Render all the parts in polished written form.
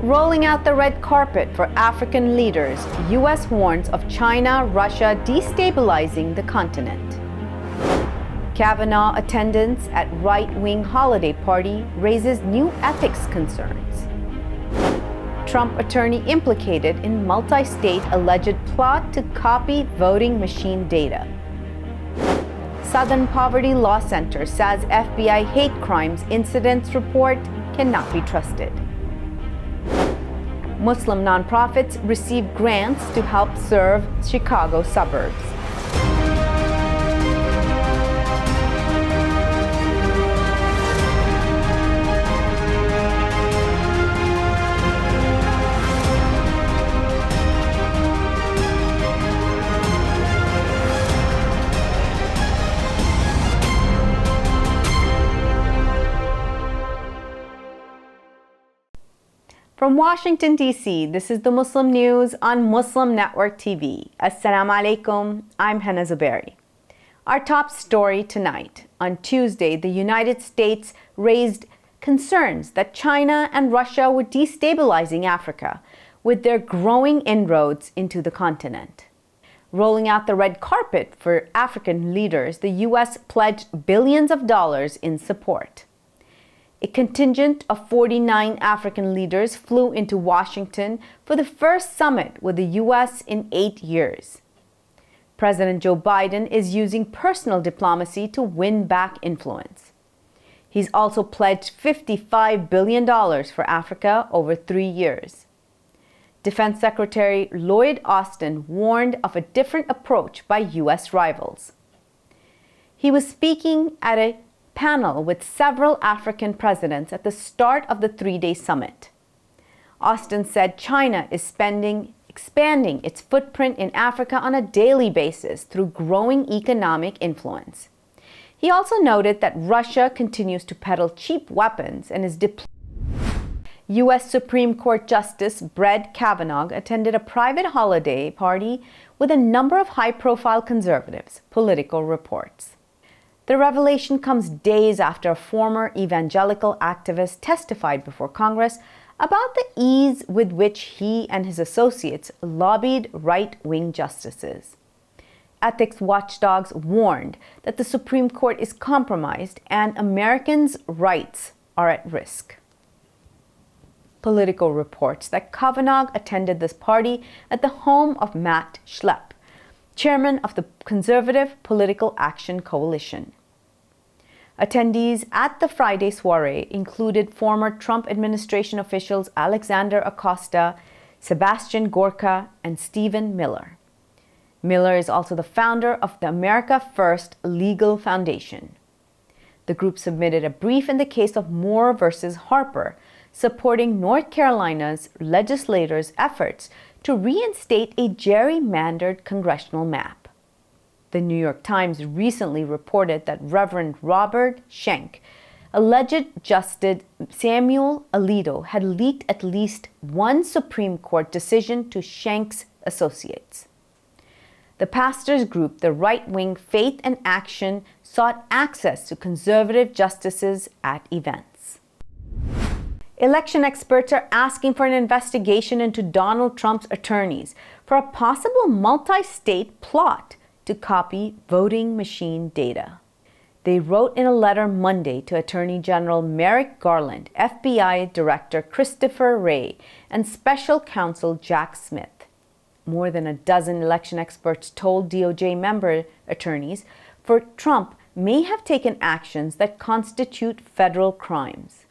Rolling out the red carpet for African leaders, U.S. warns of China, Russia destabilizing the continent. Kavanaugh attendance at right-wing holiday party raises new ethics concerns. Trump attorney implicated in multi-state alleged plot to copy voting machine data. Southern Poverty Law Center says FBI hate crimes incidents report cannot be trusted. Muslim nonprofits receive grants to help serve Chicago suburbs. From Washington, D.C., this is the Muslim News on Muslim Network TV. Assalamu alaikum, I'm Hena Zuberi. Our top story tonight. On Tuesday, the United States raised concerns that China and Russia were destabilizing Africa with their growing inroads into the continent. Rolling out the red carpet for African leaders, the U.S. pledged billions of dollars in support. A contingent of 49 African leaders flew into Washington for the first summit with the U.S. in 8 years. President Joe Biden is using personal diplomacy to win back influence. He's also pledged $55 billion for Africa over 3 years. Defense Secretary Lloyd Austin warned of a different approach by U.S. rivals. He was speaking at a panel with several African presidents at the start of the 3-day summit. Austin said China is expanding its footprint in Africa on a daily basis through growing economic influence. He also noted that Russia continues to peddle cheap weapons and is deploying. U.S. Supreme Court Justice Brett Kavanaugh attended a private holiday party with a number of high-profile conservatives, Politico reports. The revelation comes days after a former evangelical activist testified before Congress about the ease with which he and his associates lobbied right-wing justices. Ethics watchdogs warned that the Supreme Court is compromised and Americans' rights are at risk. Politico reports that Kavanaugh attended this party at the home of Matt Schlepp, chairman of the Conservative Political Action Coalition. Attendees at the Friday soiree included former Trump administration officials Alexander Acosta, Sebastian Gorka, and Stephen Miller. Miller is also the founder of the America First Legal Foundation. The group submitted a brief in the case of Moore versus Harper, supporting North Carolina's legislators' efforts to reinstate a gerrymandered congressional map. The New York Times recently reported that Reverend Robert Schenck, alleged Justice Samuel Alito, had leaked at least one Supreme Court decision to Schenck's associates. The pastors' group, the right-wing Faith and Action, sought access to conservative justices at events. Election experts are asking for an investigation into Donald Trump's attorneys for a possible multi-state plot to copy voting machine data. They wrote in a letter Monday to Attorney General Merrick Garland, FBI Director Christopher Wray, and Special Counsel Jack Smith. More than a dozen election experts told DOJ member attorneys for Trump may have taken actions that constitute federal crimes.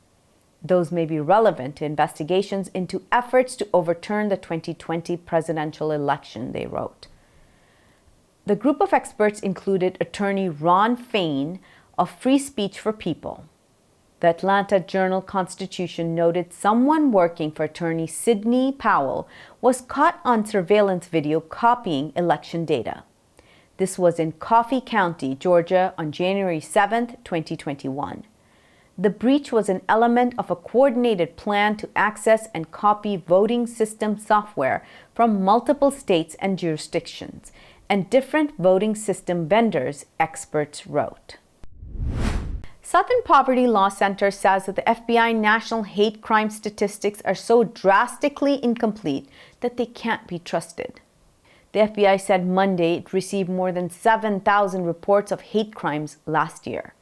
Those may be relevant to investigations into efforts to overturn the 2020 presidential election, they wrote. The group of experts included attorney Ron Fain of Free Speech for People. The Atlanta Journal-Constitution noted someone working for attorney Sidney Powell was caught on surveillance video copying election data. This was in Coffee County, Georgia, on January 7, 2021. The breach was an element of a coordinated plan to access and copy voting system software from multiple states and jurisdictions, and different voting system vendors, experts wrote. Southern Poverty Law Center says that the FBI national hate crime statistics are so drastically incomplete that they can't be trusted. The FBI said Monday it received more than 7,000 reports of hate crimes last year.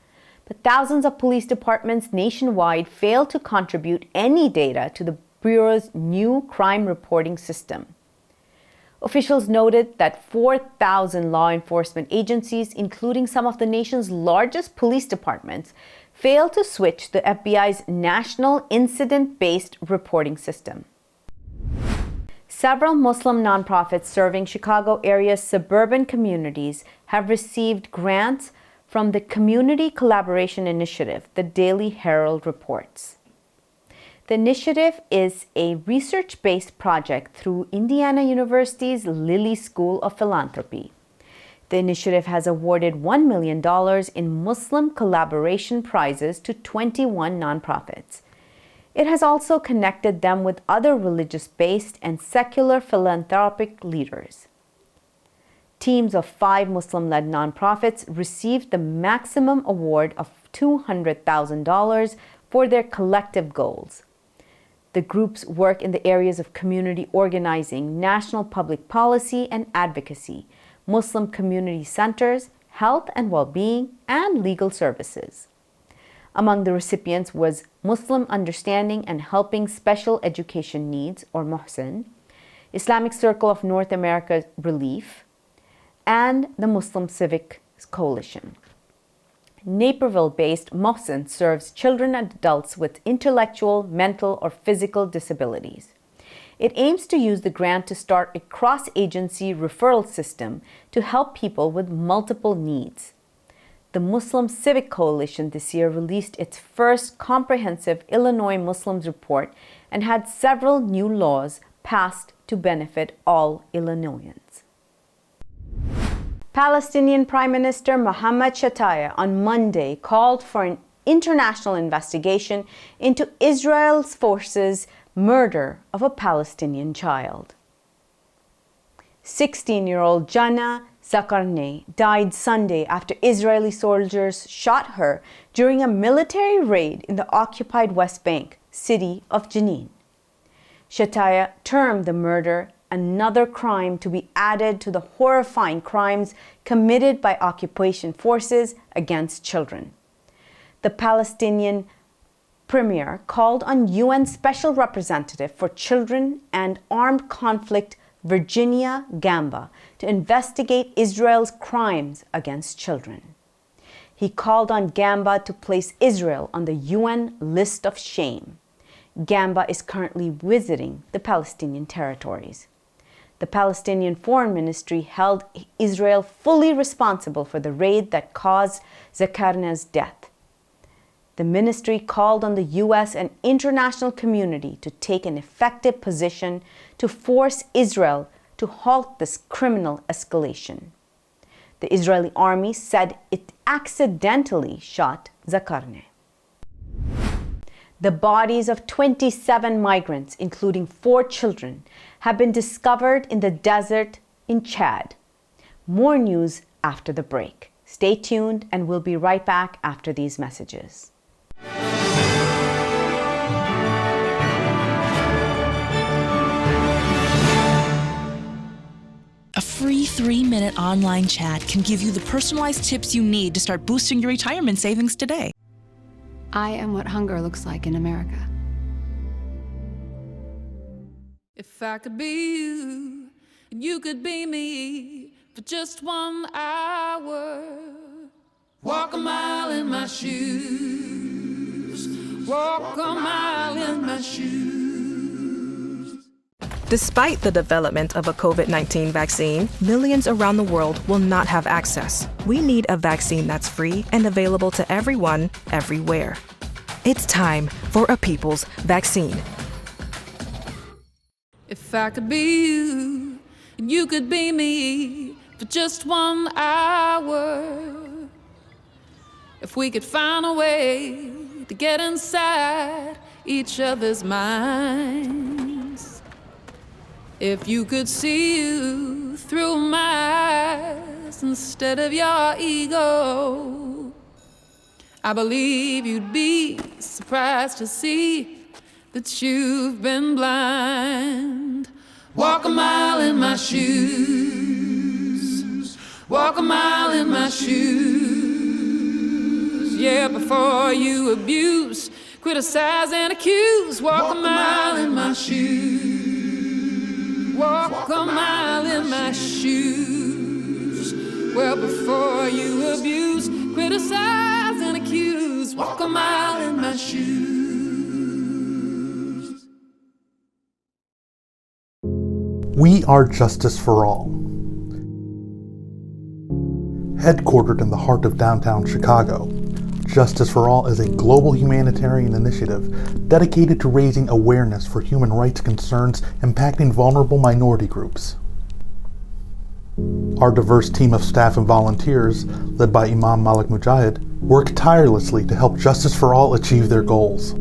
But thousands of police departments nationwide failed to contribute any data to the Bureau's new crime reporting system. Officials noted that 4,000 law enforcement agencies, including some of the nation's largest police departments, failed to switch to the FBI's national incident-based reporting system. Several Muslim nonprofits serving Chicago area's suburban communities have received grants from the Community Collaboration Initiative, the Daily Herald reports. The initiative is a research-based project through Indiana University's Lilly School of Philanthropy. The initiative has awarded $1 million in Muslim collaboration prizes to 21 nonprofits. It has also connected them with other religious-based and secular philanthropic leaders. Teams of 5 Muslim-led nonprofits received the maximum award of $200,000 for their collective goals. The groups work in the areas of community organizing, national public policy and advocacy, Muslim community centers, health and well-being, and legal services. Among the recipients was Muslim Understanding and Helping Special Education Needs, or Mosque, Islamic Circle of North America Relief, and the Muslim Civic Coalition. Naperville-based Mosque serves children and adults with intellectual, mental, or physical disabilities. It aims to use the grant to start a cross-agency referral system to help people with multiple needs. The Muslim Civic Coalition this year released its first comprehensive Illinois Muslims report and had several new laws passed to benefit all Illinoisans. Palestinian Prime Minister Mohammed Shtayyeh on Monday called for an international investigation into Israel's forces' murder of a Palestinian child. 16-year-old Jana Zakarneh died Sunday after Israeli soldiers shot her during a military raid in the occupied West Bank city of Jenin. Shtayyeh termed the murder another crime to be added to the horrifying crimes committed by occupation forces against children. The Palestinian premier called on UN Special Representative for Children and Armed Conflict Virginia Gamba to investigate Israel's crimes against children. He called on Gamba to place Israel on the UN list of shame. Gamba is currently visiting the Palestinian territories. The Palestinian Foreign Ministry held Israel fully responsible for the raid that caused Zakarneh's death. The ministry called on the U.S. and international community to take an effective position to force Israel to halt this criminal escalation. The Israeli army said it accidentally shot Zakarneh. The bodies of 27 migrants, including 4 children, have been discovered in the desert in Chad. More news after the break. Stay tuned, and we'll be right back after these messages. A free 3-minute online chat can give you the personalized tips you need to start boosting your retirement savings today. I am what hunger looks like in America. If I could be you, and you could be me for just 1 hour. Walk a mile in my shoes. Walk a mile in my shoes. Despite the development of a COVID-19 vaccine, millions around the world will not have access. We need a vaccine that's free and available to everyone, everywhere. It's time for a people's vaccine. If I could be you, and you could be me for just 1 hour. If we could find a way to get inside each other's minds. If you could see you through my eyes instead of your ego, I believe you'd be surprised to see that you've been blind. Walk a mile in my shoes. Walk a mile in my shoes. Yeah, before you abuse, criticize and accuse. Walk a mile in my shoes. Walk a mile in my shoes. Well, before you abuse, criticize and accuse. Walk a mile in my shoes. We are Justice for All. Headquartered in the heart of downtown Chicago, Justice for All is a global humanitarian initiative dedicated to raising awareness for human rights concerns impacting vulnerable minority groups. Our diverse team of staff and volunteers, led by Imam Malik Mujahid, work tirelessly to help Justice for All achieve their goals.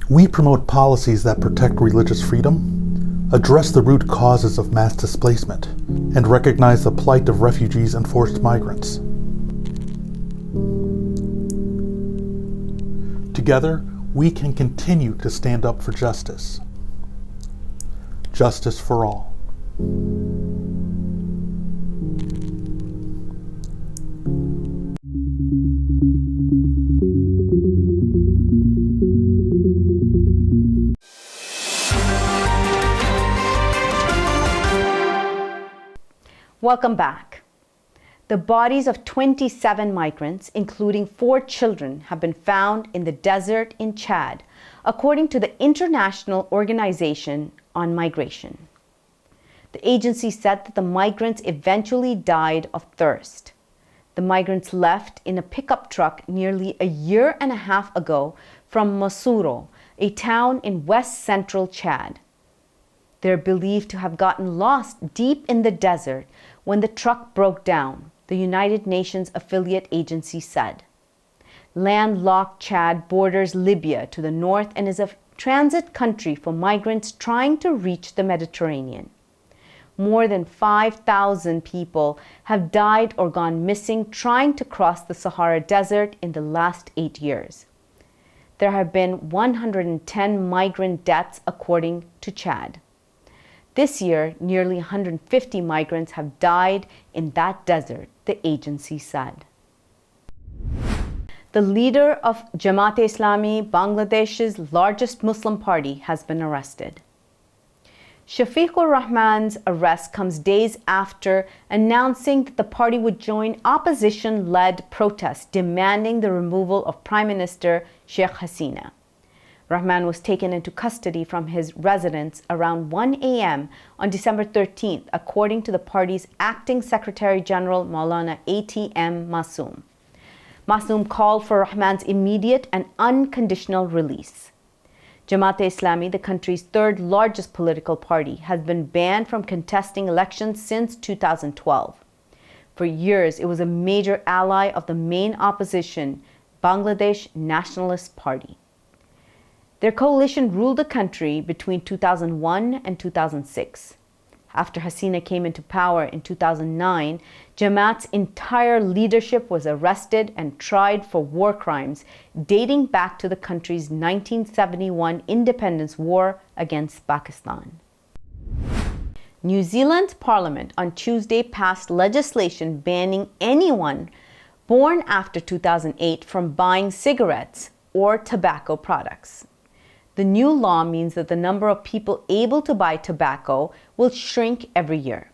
We promote policies that protect religious freedom, address the root causes of mass displacement, and recognize the plight of refugees and forced migrants. Together, we can continue to stand up for justice. Justice for all. Welcome back. The bodies of 27 migrants, including 4 children, have been found in the desert in Chad, according to the International Organization on Migration. The agency said that the migrants eventually died of thirst. The migrants left in a pickup truck nearly a year and a half ago from Mosque, a town in west-central Chad. They're believed to have gotten lost deep in the desert when the truck broke down, the United Nations affiliate agency said. Landlocked Chad borders Libya to the north and is a transit country for migrants trying to reach the Mediterranean. More than 5,000 people have died or gone missing trying to cross the Sahara Desert in the last 8 years. There have been 110 migrant deaths according to Chad. This year, nearly 150 migrants have died in that desert, the agency said. The leader of Jamaat-e-Islami, Bangladesh's largest Muslim party, has been arrested. Shafiqur Rahman's arrest comes days after announcing that the party would join opposition-led protests demanding the removal of Prime Minister Sheikh Hasina. Rahman was taken into custody from his residence around 1 a.m. on December 13th, according to the party's acting Secretary General Maulana A.T.M. Masoom. Masoom called for Rahman's immediate and unconditional release. Jamaat-e-Islami, the country's third largest political party, has been banned from contesting elections since 2012. For years, it was a major ally of the main opposition, Bangladesh Nationalist Party. Their coalition ruled the country between 2001 and 2006. After Hasina came into power in 2009, Jamaat's entire leadership was arrested and tried for war crimes dating back to the country's 1971 independence war against Pakistan. New Zealand's parliament on Tuesday passed legislation banning anyone born after 2008 from buying cigarettes or tobacco products. The new law means that the number of people able to buy tobacco will shrink every year.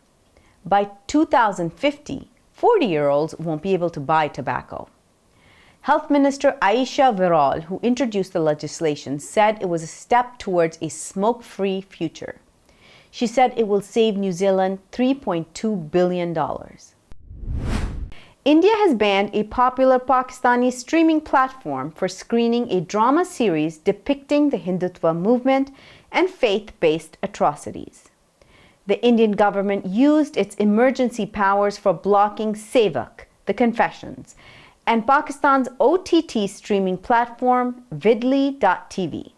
By 2050, 40-year-olds won't be able to buy tobacco. Health Minister Aisha Viral, who introduced the legislation, said it was a step towards a smoke-free future. She said it will save New Zealand $3.2 billion. India has banned a popular Pakistani streaming platform for screening a drama series depicting the Hindutva movement and faith-based atrocities. The Indian government used its emergency powers for blocking Sevak, the Confessions, and Pakistan's OTT streaming platform Vidly.tv.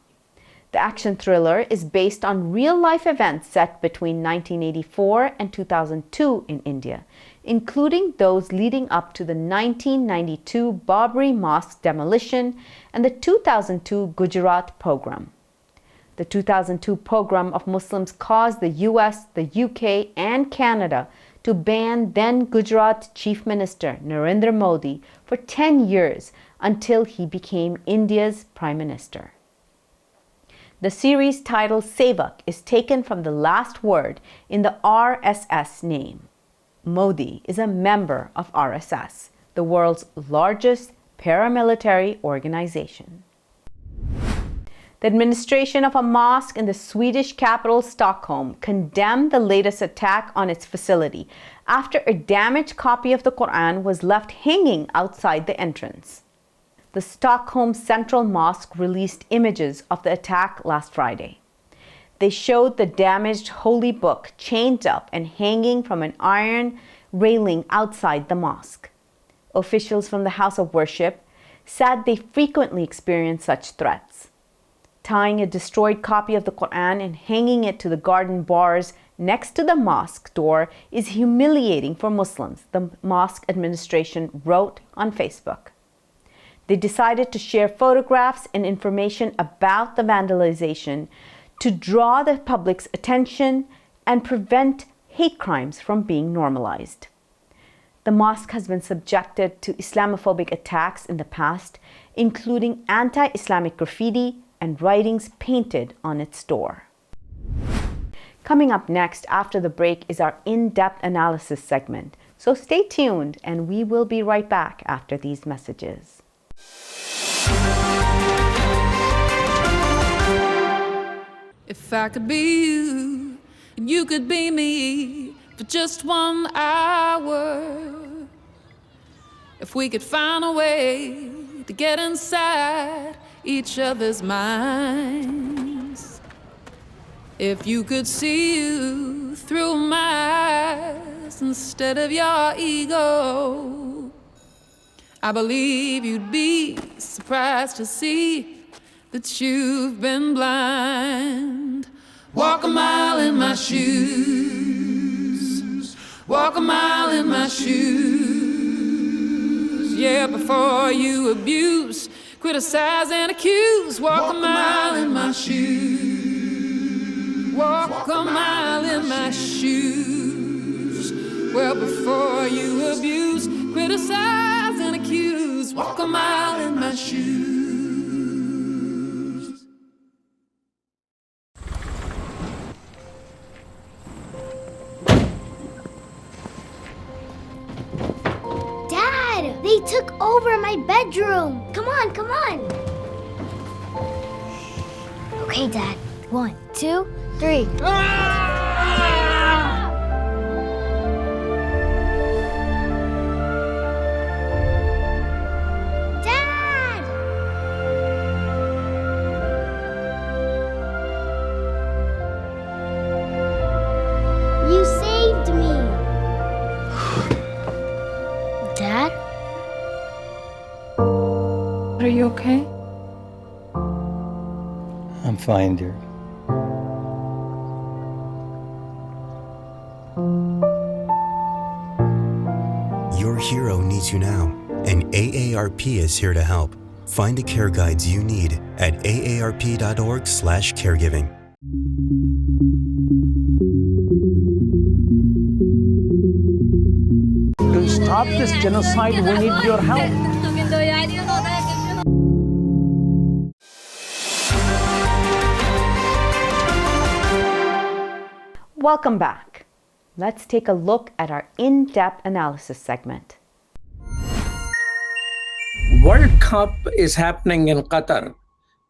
The action thriller is based on real-life events set between 1984 and 2002 in India, including those leading up to the 1992 Babri Mosque demolition and the 2002 Gujarat pogrom. The 2002 pogrom of Muslims caused the US, the UK, and Canada to ban then Gujarat Chief Minister Narendra Modi for 10 years until he became India's Prime Minister. The series title Sevak is taken from the last word in the RSS name. Modi is a member of RSS, the world's largest paramilitary organization. The administration of a mosque in the Swedish capital Stockholm condemned the latest attack on its facility after a damaged copy of the Quran was left hanging outside the entrance. The Stockholm Central Mosque released images of the attack last Friday. They showed the damaged holy book chained up and hanging from an iron railing outside the mosque. Officials from the house of worship said they frequently experience such threats. Tying a destroyed copy of the Quran and hanging it to the garden bars next to the mosque door is humiliating for Muslims, the mosque administration wrote on Facebook. They decided to share photographs and information about the vandalization to draw the public's attention and prevent hate crimes from being normalized. The mosque has been subjected to Islamophobic attacks in the past, including anti-Islamic graffiti and writings painted on its door. Coming up next after the break is our in-depth analysis segment. So stay tuned and we will be right back after these messages. If I could be you, and you could be me for just 1 hour. If we could find a way to get inside each other's minds. If you could see you through my eyes instead of your ego, I believe you'd be surprised to see that you've been blind. Walk a mile in my shoes. Walk a mile in my shoes. Yeah, before you abuse, criticize and accuse. Walk a mile in my shoes. Walk a mile in my shoes. Well, before you abuse, criticize and accuse. Walk a mile in my shoes. Dad, they took over my bedroom. Come on, come on. Okay, Dad. 1, 2, 3. Dad! You saved me. Dad? Are you okay? I'm fine, dear. Your hero needs you now, and AARP is here to help. Find the care guides you need at aarp.org/caregiving. To stop this genocide, we need your help. Welcome back. Let's take a look at our in-depth analysis segment. World Cup is happening in Qatar,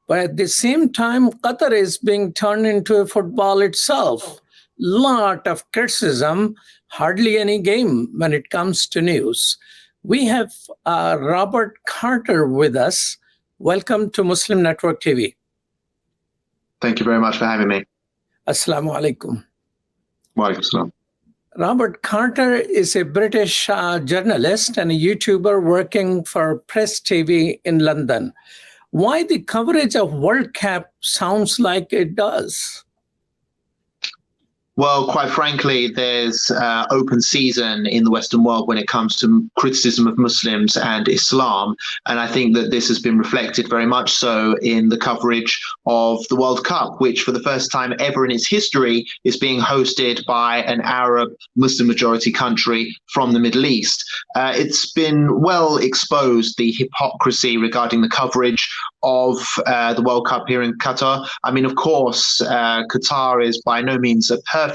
but at the same time, Qatar is being turned into a football itself. Lot of criticism, hardly any game when it comes to news. We have Robert Carter with us. Welcome to Muslim Network TV. Thank you very much for having me. Assalamu alaikum. Wa alaikum salam. Robert Carter is a British journalist and a YouTuber working for Press TV in London. why the coverage of World Cup sounds like it does. Well, quite frankly, there's open season in the Western world when it comes to criticism of Muslims and Islam. And I think that this has been reflected very much so in the coverage of the World Cup, which for the first time ever in its history is being hosted by an Arab Muslim majority country from the Middle East. It's been well exposed, the hypocrisy regarding the coverage of the World Cup here in Qatar. I mean, of course, Qatar is by no means a perfect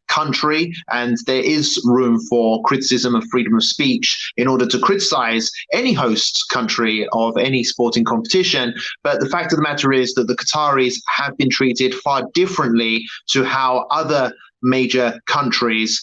country, and there is room for criticism of freedom of speech in order to criticize any host country of any sporting competition. But the fact of the matter is that the Qataris have been treated far differently to how other major countries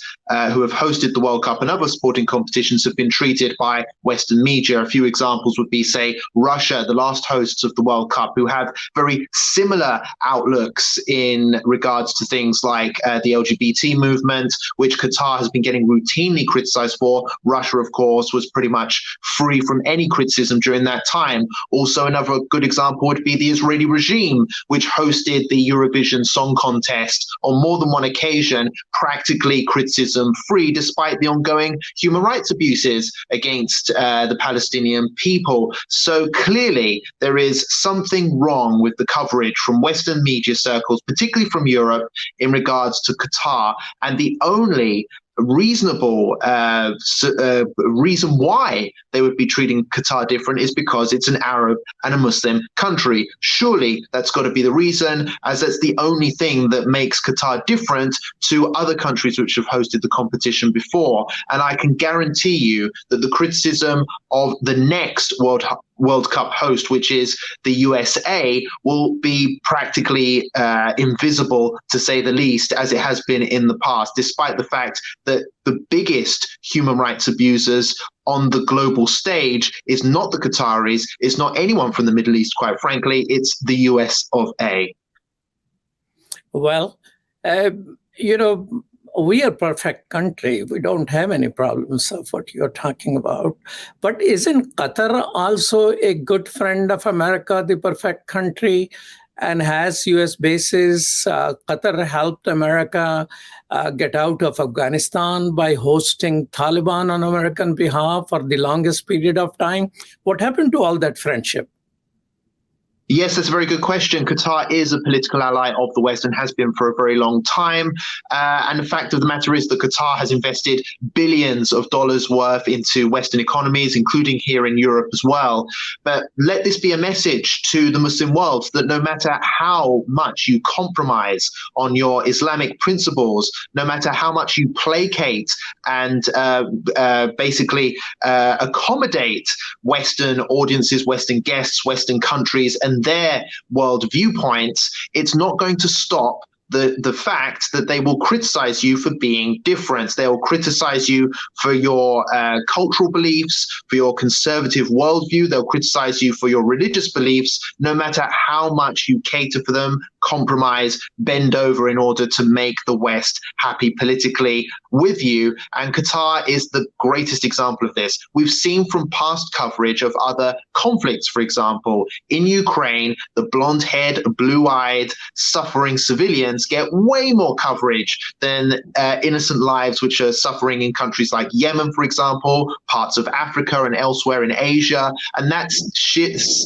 who have hosted the World Cup and other sporting competitions have been treated by Western media. A few examples would be, say, Russia, the last hosts of the World Cup, who have very similar outlooks in regards to things like the LGBT movement, which Qatar has been getting routinely criticized for. Russia, of course, was pretty much free from any criticism during that time. Also, another good example would be the Israeli regime, which hosted the Eurovision Song Contest on more than one occasion, practically criticism free, despite the ongoing human rights abuses against the Palestinian people. So clearly there is something wrong with the coverage from Western media circles, particularly from Europe, in regards to Qatar. And the only reasonable reason why they would be treating Qatar different is because it's an Arab and a Muslim country. Surely that's got to be the reason, as that's the only thing that makes Qatar different to other countries which have hosted the competition before. And I can guarantee you that the criticism of the next World Cup host, which is the USA, will be practically invisible, to say the least, as it has been in the past, despite the fact that the biggest human rights abusers on the global stage is not the Qataris, it's not anyone from the Middle East, quite frankly, it's the US of A. Well, we are a perfect country. We don't have any problems of what you're talking about. But isn't Qatar also a good friend of America, the perfect country, and has US bases? Qatar helped America get out of Afghanistan by hosting Taliban on American behalf for the longest period of time. What happened to all that friendship? Yes, that's a very good question. Qatar is a political ally of the West and has been for a very long time. And the fact of the matter is that Qatar has invested billions of dollars worth into Western economies, including here in Europe as well. But let this be a message to the Muslim world that no matter how much you compromise on your Islamic principles, no matter how much you placate and basically accommodate Western audiences, Western guests, Western countries, and their world viewpoints, it's not going to stop the fact that they will criticize you for being different. They will criticize you for your cultural beliefs, for your conservative worldview. They'll criticize you for your religious beliefs, no matter how much you cater for them, compromise, bend over in order to make the West happy politically with you. And Qatar is the greatest example of this. We've seen from past coverage of other conflicts, for example, in Ukraine, the blonde-haired, blue-eyed, suffering civilians get way more coverage than innocent lives which are suffering in countries like Yemen, for example, parts of Africa and elsewhere in Asia. And that's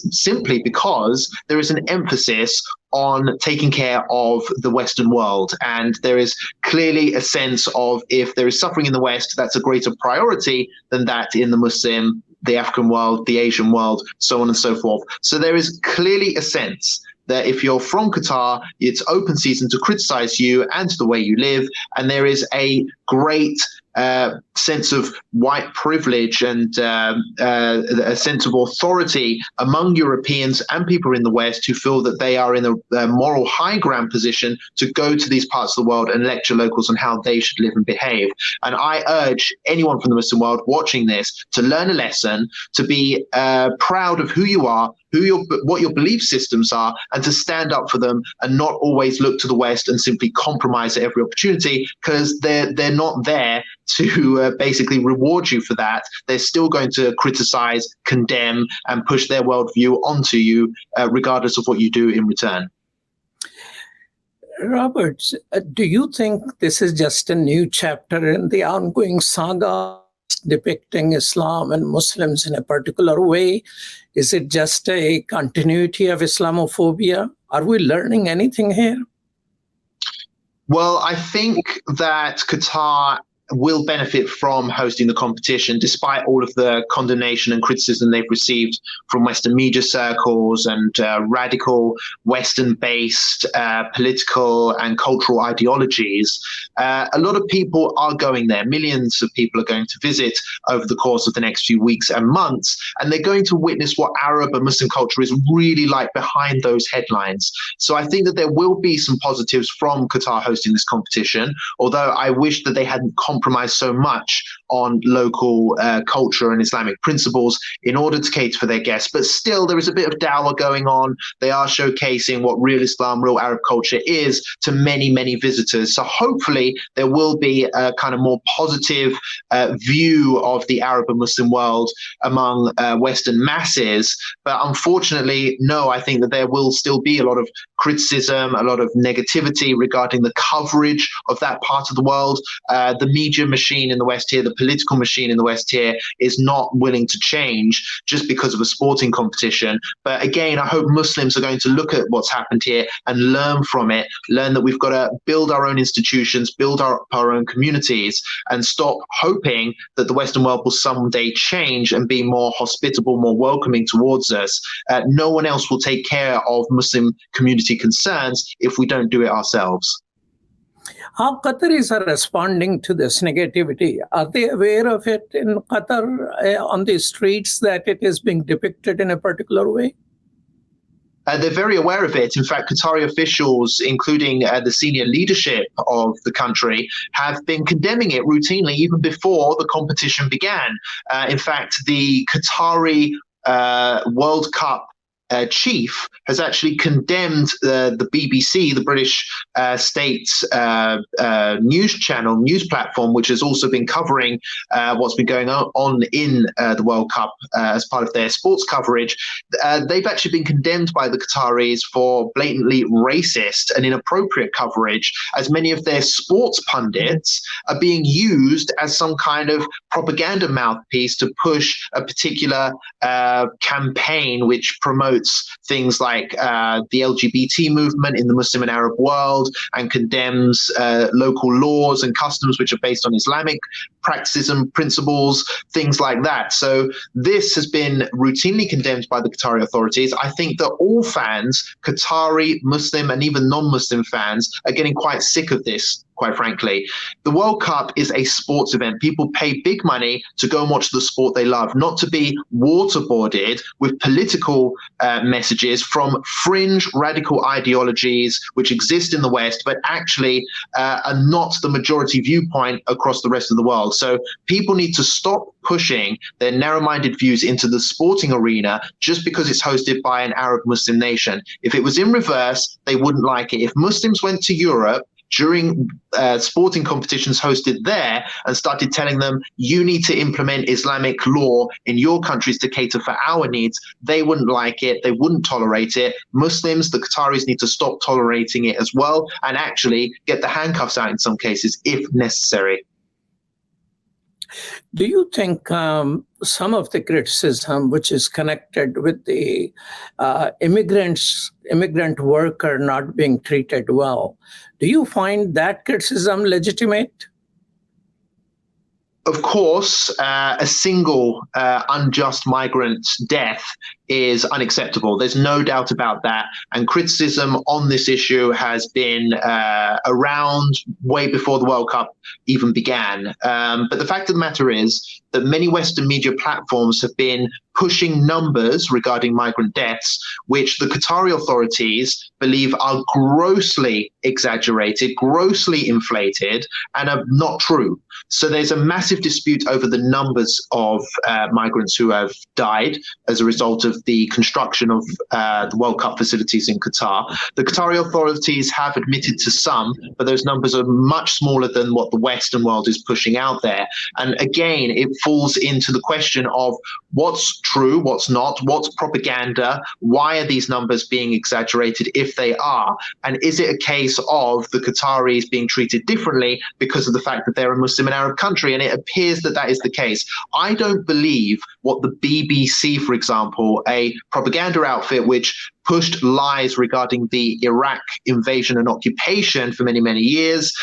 simply because there is an emphasis on taking care of the Western world. And there is clearly a sense of, if there is suffering in the West, that's a greater priority than that in the Muslim, the African world, the Asian world, so on and so forth. So there is clearly a sense that if you're from Qatar, it's open season to criticize you and the way you live. And there is a great sense of white privilege and a sense of authority among Europeans and people in the West who feel that they are in a moral high ground position to go to these parts of the world and lecture locals on how they should live and behave. And I urge anyone from the Muslim world watching this to learn a lesson, to be proud of who you are, what your belief systems are, and to stand up for them and not always look to the West and simply compromise at every opportunity, because they're not there to basically reward you for that. They're still going to criticize, condemn, and push their worldview onto you, regardless of what you do in return. Robert, do you think this is just a new chapter in the ongoing saga depicting Islam and Muslims in a particular way? Is it just a continuity of Islamophobia? Are we learning anything here? Well, I think that Qatar will benefit from hosting the competition, despite all of the condemnation and criticism they've received from Western media circles and radical Western-based political and cultural ideologies. A lot of people are going there. Millions of people are going to visit over the course of the next few weeks and months, and they're going to witness what Arab and Muslim culture is really like behind those headlines. So I think that there will be some positives from Qatar hosting this competition, although I wish that they hadn't compromise so much on local culture and Islamic principles in order to cater for their guests. But still, there is a bit of dawah going on. They are showcasing what real Islam, real Arab culture is to many, many visitors. So hopefully there will be a kind of more positive view of the Arab and Muslim world among Western masses. But unfortunately, no, I think that there will still be a lot of criticism, a lot of negativity regarding the coverage of that part of the world. The media machine in the West here, the political machine in the West here, is not willing to change just because of a sporting competition. But again, I hope Muslims are going to look at what's happened here and learn from it, learn that we've got to build our own institutions, build our own communities, and stop hoping that the Western world will someday change and be more hospitable, more welcoming towards us. No one else will take care of Muslim community concerns if we don't do it ourselves. How Qataris are responding to this negativity? Are they aware of it in Qatar on the streets, that it is being depicted in a particular way? They're very aware of it. In fact, Qatari officials, including the senior leadership of the country, have been condemning it routinely even before the competition began. In fact, the Qatari World Cup chief has actually condemned the BBC, the British state's news platform, which has also been covering what's been going on in the World Cup as part of their sports coverage. They've actually been condemned by the Qataris for blatantly racist and inappropriate coverage, as many of their sports pundits are being used as some kind of propaganda mouthpiece to push a particular campaign which promotes things like the LGBT movement in the Muslim and Arab world, and condemns local laws and customs which are based on Islamic practices and principles, things like that. So this has been routinely condemned by the Qatari authorities. I think that all fans, Qatari, Muslim, and even non-Muslim fans, are getting quite sick of this, quite frankly. The World Cup is a sports event. People pay big money to go and watch the sport they love, not to be waterboarded with political messages from fringe radical ideologies which exist in the West, but actually are not the majority viewpoint across the rest of the world. So people need to stop pushing their narrow-minded views into the sporting arena just because it's hosted by an Arab Muslim nation. If it was in reverse, they wouldn't like it. If Muslims went to Europe during sporting competitions hosted there and started telling them, you need to implement Islamic law in your countries to cater for our needs, they wouldn't like it. They wouldn't tolerate it. Muslims, the Qataris, need to stop tolerating it as well, and actually get the handcuffs out in some cases if necessary. Do you think some of the criticism which is connected with the immigrant worker not being treated well, do you find that criticism legitimate? Of course, a single unjust migrant death is unacceptable. There's no doubt about that. And criticism on this issue has been around way before the World Cup even began. But the fact of the matter is that many Western media platforms have been pushing numbers regarding migrant deaths, which the Qatari authorities believe are grossly exaggerated, grossly inflated, and are not true. So there's a massive dispute over the numbers of migrants who have died as a result of of the construction of the World Cup facilities in Qatar. The Qatari authorities have admitted to some, but those numbers are much smaller than what the Western world is pushing out there. And again, it falls into the question of what's true, what's not, what's propaganda, why are these numbers being exaggerated if they are, and is it a case of the Qataris being treated differently because of the fact that they're a Muslim and Arab country? And it appears that that is the case. I don't believe what the BBC, for example, a propaganda outfit which pushed lies regarding the Iraq invasion and occupation for many, many years,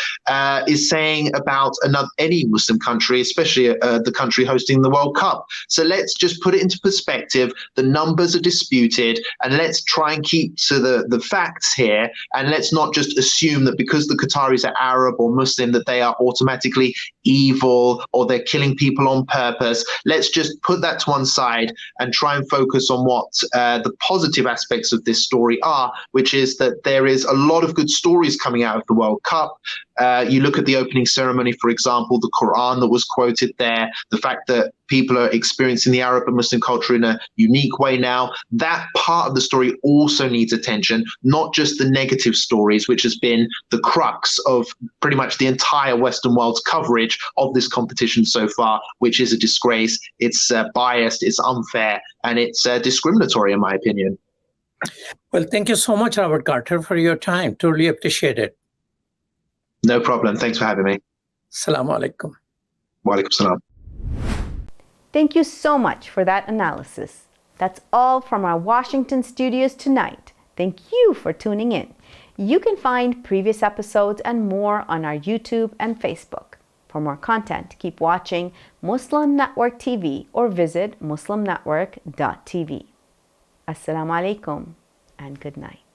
is saying about any Muslim country, especially the country hosting the World Cup. So let's just put it into perspective. The numbers are disputed, and let's try and keep to the facts here, and let's not just assume that because the Qataris are Arab or Muslim that they are automatically evil or they're killing people on purpose. Let's just put that to one side and try and focus on what the positive aspects of this story are, which is that there is a lot of good stories coming out of the World Cup. You look at the opening ceremony, for example, the Quran that was quoted there, the fact that people are experiencing the Arab and Muslim culture in a unique way now. That part of the story also needs attention, not just the negative stories, which has been the crux of pretty much the entire Western world's coverage of this competition so far, which is a disgrace. It's biased, it's unfair, and it's discriminatory, in my opinion. Well, thank you so much, Robert Carter, for your time. Totally appreciate it. No problem. Thanks for having me. Assalamu alaikum. Wa alaikum salam. Thank you so much for that analysis. That's all from our Washington studios tonight. Thank you for tuning in. You can find previous episodes and more on our YouTube and Facebook. For more content, keep watching Muslim Network TV or visit muslimnetwork.tv. Assalamu alaikum and good night.